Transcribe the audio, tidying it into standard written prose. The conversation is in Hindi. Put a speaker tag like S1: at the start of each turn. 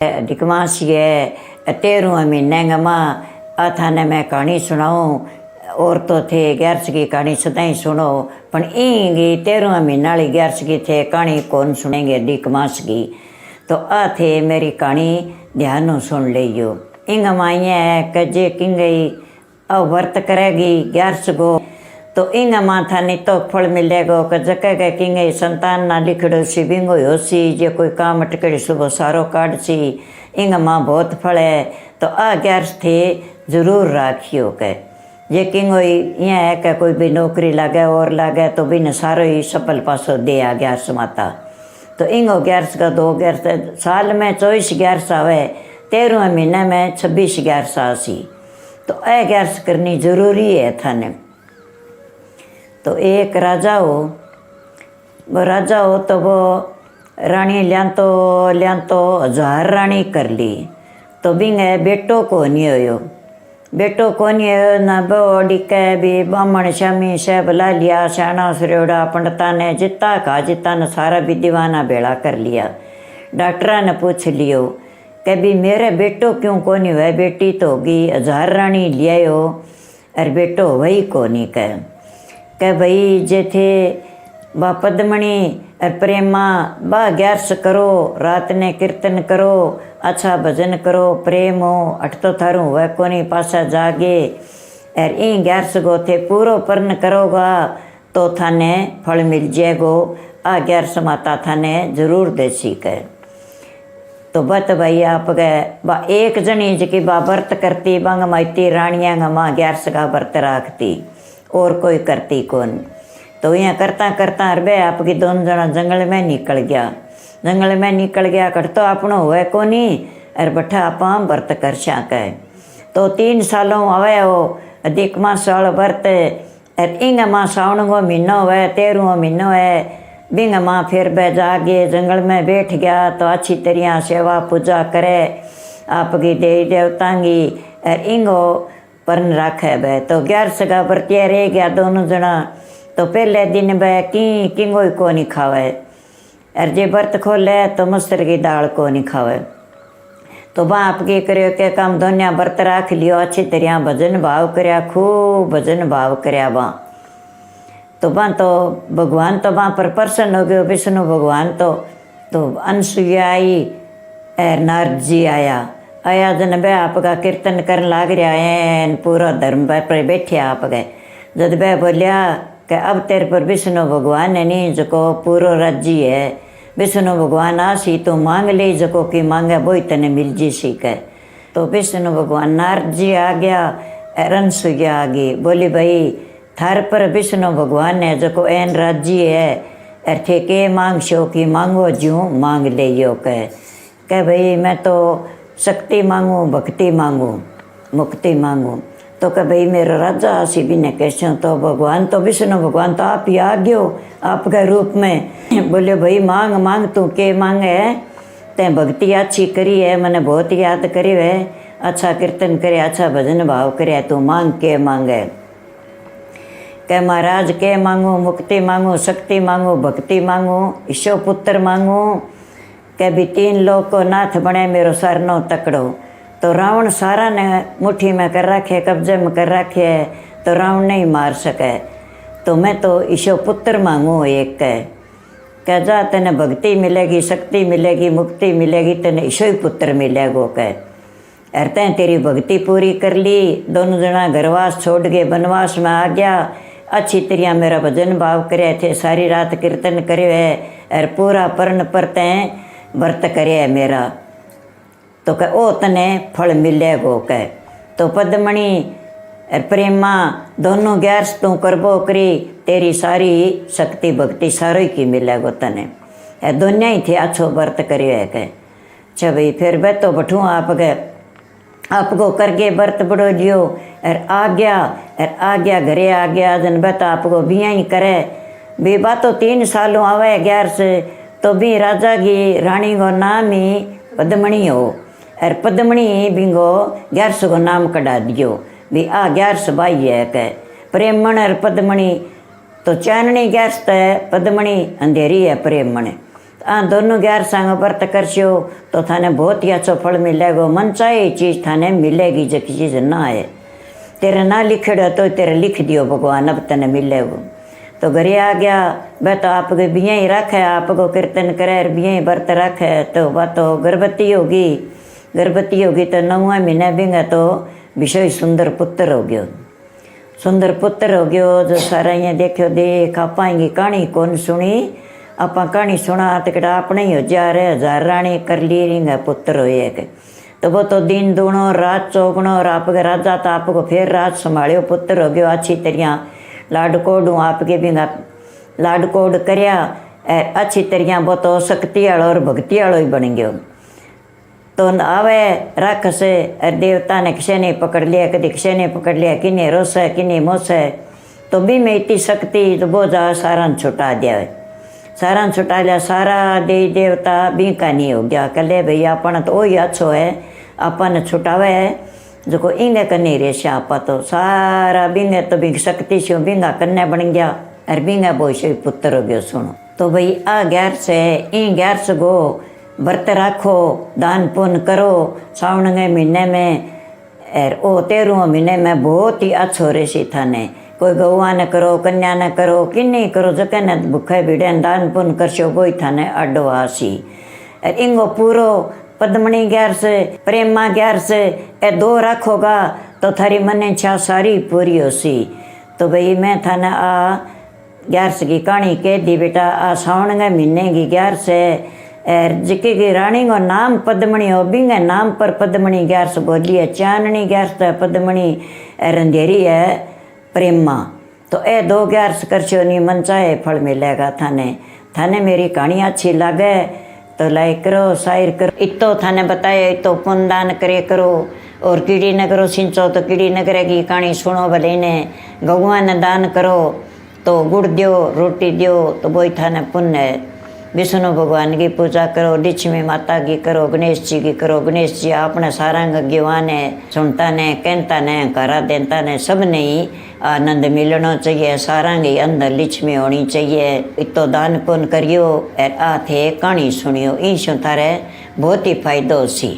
S1: अधिक मास है 13वें महीने गमा थाने मैं कहानी सुनाऊँ और तो थे 11 की कहानी सदाई सुनो पण इंगी 13वें महीने वाली 11 की थे कहानी कौन सुनेंगे अधिक मास की। तो आ थे मेरी कहानी ध्यान सुन लियो। इंग माइया है कजे किंगई वर्त करेगी 11 गो तो इंग माथा नहीं तो फल मिलेगो क जगह किंगे संतान ना लिखड़ो सी बिंगो होसी जे कोई काम अटकड़ी सुबह सारो काट सी इंग माँ बहुत फल है तो आ 11 थे जरूर राखियो के जे किंगो यहाँ है कि कोई भी नौकरी लागे और लागे तो भी न सारो ही सफल पासो दे आ 11 माता। तो इंगो 11 का 2 11 साल में 24 11 आवे 13वें महीने में 26 11 आसी तो ए 11 करनी जरूरी है थाने। तो एक राजा हो वो राजा हो तो वो रानी लिया तो 1000 रानी कर ली तो बिंगे बेटो को नहीं हो बेटो को नहीं हो ना बोड़ी के भी बामण शामी से बुला लिया श्याणा सुरेड़ा पंडिता ने जितना कहा जितना ने सारा विद्वाना बेड़ा कर लिया। डॉक्टरा ने पूछ लियो कि भी मेरे बेटो क्यों को नहीं हुआ बेटी तो होगी 1000 रानी लिया हो और बेटो वही को नहीं कह भाई जे थे बा पद्मणि और प्रेमा बा 11 करो रात ने कीर्तन करो अच्छा भजन करो प्रेम हो अट तो थारू वह कोनी पासा जागे और इन 11 गो थे पूरो पर्ण करोगा तो थाने फल मिल जाएगो आ 11 माता थाने जरूर देसी कह। तो बत भाई आप गए बा एक जनी जी बा व्रत करती बंग माइती रानिया गमा 11 का व्रत राखती और कोई करती कौन। तो यहाँ करता करता अरबे आपकी दोनों जना जंगल में निकल गया कट तो अपनो हुए को नहीं अर बठा आप व्रत कर सके। तो 3 सालों आवे हो अधिक मास वाल व्रत और इंग माँ सावन को महीनो हुए 13वां महीनो है बिंग माँ फिर बह जागे जंगल में बैठ गया तो अच्छी तरह सेवा पूजा करे आपकी देवी देवता की और इंगो पर्ण राखे बे। तो 11 का व्रतिया रह गया दोनों जना तो पहले दिन बह किंगो को नहीं खावे और जे व्रत खोले तो मस्तर की दाल को नहीं खावे। तो वहाँ आपकी करियो के काम दोनिया व्रत राख लियो अच्छी तरह भजन भाव करया खूब भजन भाव करया वहाँ। तो वहाँ तो भगवान तो वहाँ पर प्रसन्न हो गए विष्णु भगवान तो अनसुईया आई और नारद जी आया जन बह आपका कीर्तन करने लाग रहा है पूरा धर्म पर बैठे आप गए जब बह बोलिया कि अब तेरे पर विष्णु भगवान है नहीं जो पूरा राज्य है विष्णु भगवान आसी तो मांग ले जो कि मांगे वो तने मिल जी सी कह। तो विष्णु भगवान नारद जी आ गया अनसुईया आ गई बोली भाई थार पर विष्णु भगवान ने जो एन राज्य है और थे के मांग शो की मांगो ज्यों मांग ले यो कह भाई मैं तो शक्ति मांगू भक्ति मांगू मुक्ति मांगू। तो कह भाई मेरा राजा आसी भी ने कैसे तो भगवान तो विष्णु भगवान तो आप ही आ गयो आपके रूप में बोले भाई मांग मांग तू के मांगे है ते भक्ति अच्छी करी है मैंने बहुत याद करी है अच्छा कीर्तन करे अच्छा भजन भाव करे तू मांग के मांगे। कह महाराज के मांगू मुक्ति मांगू शक्ति मांगू भक्ति मांगू ईशो पुत्र मांगू के भी 3 लोग को नाथ बने मेरो सरनो तकड़ो। तो रावण सारा ने मुट्ठी में कर रखे कब्जे में कर रखे तो रावण नहीं मार सके। तो मैं तो ईशो पुत्र मांगू एक कह जा तेने भक्ति मिलेगी शक्ति मिलेगी मुक्ति मिलेगी तेने ईशो ही पुत्र मिलेगो कह। अर तैं तेरी भक्ति पूरी कर ली दोनों जना घरवास छोड़ के वनवास में आ गया अच्छी तरह मेरा भजन भाव करे थे सारी रात कीर्तन करे है और पूरा पर्ण पर तैं व्रत करे मेरा तो कह ओ तने फल मिलेगो कह। तो पद्मणि और प्रेमा दोनों 11 तू करबो करी तेरी सारी शक्ति भक्ति सारो की मिलेगो तने दोनिया ही थे अच्छो व्रत करियो है कह। अच्छा भाई फिर वह तो बठू आप गए आपको करके व्रत बड़ो लियो और आ गया घरे आ गया जन बत आपको बिया ही करे भी बात तो 3 सालों आवे 11 से तो भी राजा की रानी को नाम ही पद्मणि हो और पद्मणि बिंगो 11 को नाम कढ़ा दियो भी आ 11 बाई है कह। प्रेमण और पद्मणि तो चाननी 11 है पद्मणि अंधेरी है प्रेमण आ दोनों 11 संग व्रत करशो तो थाने बहुत ही अच्छो फल मिलेगो। मन चाहे चीज़ थाने मिलेगी, जो चीज़ ना है तेरे ना लिखेड़ो तो तेरे लिख दियो भगवान, अब तने मिलेगो। तो घरे आ गया, वह तो आपके बिया ही रखे, आपको कीर्तन करे बिया ही व्रत रखे। तो वह तो गर्भवती होगी, गर्भवती होगी तो 9वां महीने बिंगा तो विषय सुंदर पुत्र हो गयो, सुंदर पुत्र हो गयो। जो सारा ये देखो देख आप की कहानी कौन सुनी, आप कहानी सुना तो कड़ा अपने ही 1000 रानी कर ली रिंगा पुत्र हो एक। तो वो तो दिन दूनो रात चौगुनो, और आपके राजा तो आपको फिर राज संभालियो, पुत्र हो गयो अच्छी तरह। लाडकोड़ आपके भी लाडकोड़ करया अच्छी तरह, वो तो शक्ति वालो और भक्ति वालो ही बन गयो। तो आवे राक्षस और देवता ने किसी ने पकड़ लिया, कभी किसी ने पकड़ लिया, किन्ने रोस है किन्ने मोस है। तो भी में इतनी शक्ति तो वो जा सारा छुटा दिया, सारा छुटा लिया। सारा देवी देवता भी का नहीं हो गया, कले भाई अपन तो वही अच्छो है, अपन छुटावे है जो इंगे कन्ने रेसे। आप तो सारा बिंगे तो बिंग शक्ति से बिंगा कन्ने बन गया, और बिंगा बोई से पुत्र हो गया। सुनो तो भाई आ 11 से इन 11 गो व्रत राखो, दान पुण्य करो सावन के महीने में, और ओ 13वां महीने में बहुत ही अच्छो रेसी थाने। कोई गौवा ने करो, कन्या ने करो, किन्नी करो, जके ने भूखे भीड़े दान पुण्य करशो वो थाने अड्डो आसी। और इंगो पूरो पद्मणी 11 प्रेमा 11 ए 2 रखोगा तो थारी मन इच्छा सारी पूरी होसी। तो भाई मैं थाने आ 11 की कहानी कह दी बेटा। आ सावन के महीने की 11 और जिकी की रानी को नाम पद्मणी हो, बिंगे नाम पर पद्मणी 11 बोली है। चांदनी 11 पद्मणी और अंधेरी है प्रेमा। तो ए 2 11 करशो नहीं, मन चाहे फल मिलेगा थाने। थाने मेरी कहानी अच्छी लगे तो लाइक करो, शेयर करो। इतो थाने बताया, इतो पुण्य दान करे करो, और कीड़ी न करो सिंचो तो कीड़ी न करेगी, कहानी सुनो भले ने। गौवा ने दान करो तो गुड़ दियो, रोटी दियो तो वही थाने पुण्य है। विष्णु भगवान की पूजा करो, लक्ष्मी माता की करो, गणेश जी की करो। गणेश जी अपने सारंग ज्ञान है, सुनता ने कहता ने करा देता ने, सब ने ही आनंद मिलना चाहिए। सारंग ही अंदर लक्ष्मी होनी चाहिए। इतो दान पुण्य करियो और आ थे कहानी सुनियो, इन थारे बहुत ही फायदो सी।